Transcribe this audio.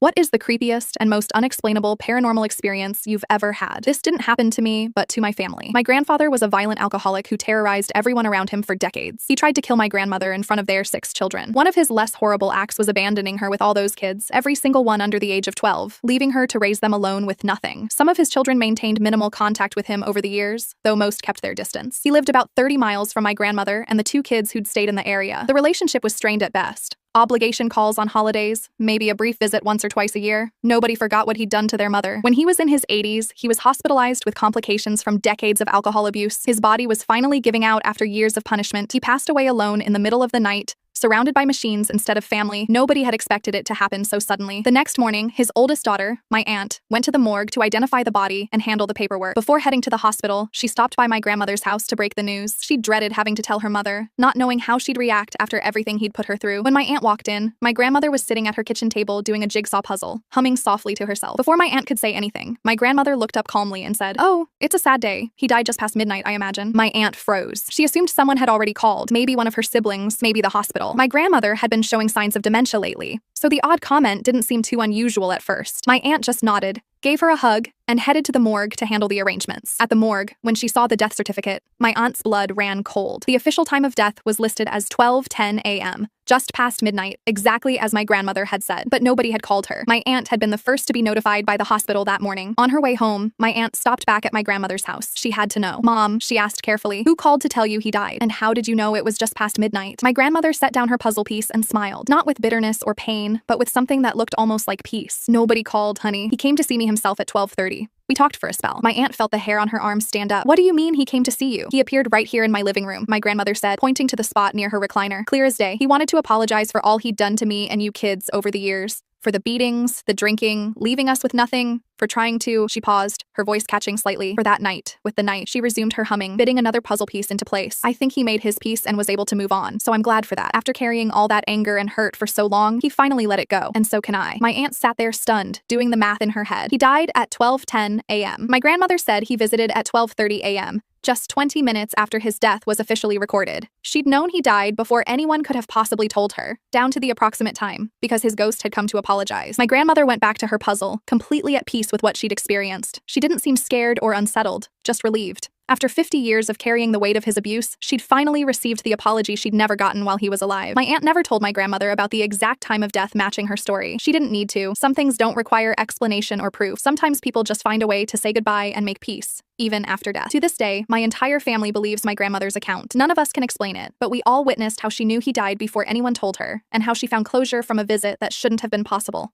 What is the creepiest and most unexplainable paranormal experience you've ever had? This didn't happen to me, but to my family. My grandfather was a violent alcoholic who terrorized everyone around him for decades. He tried to kill my grandmother in front of their 6 children. One of his less horrible acts was abandoning her with all those kids, every single one under the age of 12, leaving her to raise them alone with nothing. Some of his children maintained minimal contact with him over the years, though most kept their distance. He lived about 30 miles from my grandmother and the 2 kids who'd stayed in the area. The relationship was strained at best. Obligation calls on holidays, maybe a brief visit once or twice a year. Nobody forgot what he'd done to their mother. When he was in his 80s, he was hospitalized with complications from decades of alcohol abuse. His body was finally giving out after years of punishment. He passed away alone in the middle of the night, surrounded by machines instead of family. Nobody had expected it to happen so suddenly. The next morning, his oldest daughter, my aunt, went to the morgue to identify the body and handle the paperwork. Before heading to the hospital, she stopped by my grandmother's house to break the news. She dreaded having to tell her mother, not knowing how she'd react after everything he'd put her through. When my aunt walked in, my grandmother was sitting at her kitchen table doing a jigsaw puzzle, humming softly to herself. Before my aunt could say anything, my grandmother looked up calmly and said, "Oh, it's a sad day. He died just past midnight, I imagine." My aunt froze. She assumed someone had already called, maybe one of her siblings, maybe the hospital. My grandmother had been showing signs of dementia lately, so the odd comment didn't seem too unusual at first. My aunt just nodded, gave her a hug, and headed to the morgue to handle the arrangements. At the morgue, when she saw the death certificate, my aunt's blood ran cold. The official time of death was listed as 12:10 a.m., just past midnight, exactly as my grandmother had said, but nobody had called her. My aunt had been the first to be notified by the hospital that morning. On her way home, my aunt stopped back at my grandmother's house. She had to know. "Mom," she asked carefully, "who called to tell you he died? And how did you know it was just past midnight?" My grandmother set down her puzzle piece and smiled, not with bitterness or pain, but with something that looked almost like peace. "Nobody called, honey. He came to see me himself at 12:30. We talked for a spell." My aunt felt the hair on her arm stand up. "What do you mean he came to see you?" "He appeared right here in my living room," my grandmother said, pointing to the spot near her recliner. "Clear as day. He wanted to apologize for all he'd done to me and you kids over the years. For the beatings, the drinking, leaving us with nothing, for trying to—" She paused, her voice catching slightly. "For that night, with the night." She resumed her humming, fitting another puzzle piece into place. "I think he made his peace and was able to move on, so I'm glad for that. After carrying all that anger and hurt for so long, he finally let it go, and so can I." My aunt sat there stunned, doing the math in her head. "He died at 12:10 a.m. My grandmother said he visited at 12:30 a.m., just 20 minutes after his death was officially recorded. She'd known he died before anyone could have possibly told her, down to the approximate time, because his ghost had come to apologize. My grandmother went back to her puzzle, completely at peace with what she'd experienced. She didn't seem scared or unsettled, just relieved. After 50 years of carrying the weight of his abuse, she'd finally received the apology she'd never gotten while he was alive. My aunt never told my grandmother about the exact time of death matching her story. She didn't need to. Some things don't require explanation or proof. Sometimes people just find a way to say goodbye and make peace, even after death. To this day, my entire family believes my grandmother's account. None of us can explain it, but we all witnessed how she knew he died before anyone told her, and how she found closure from a visit that shouldn't have been possible.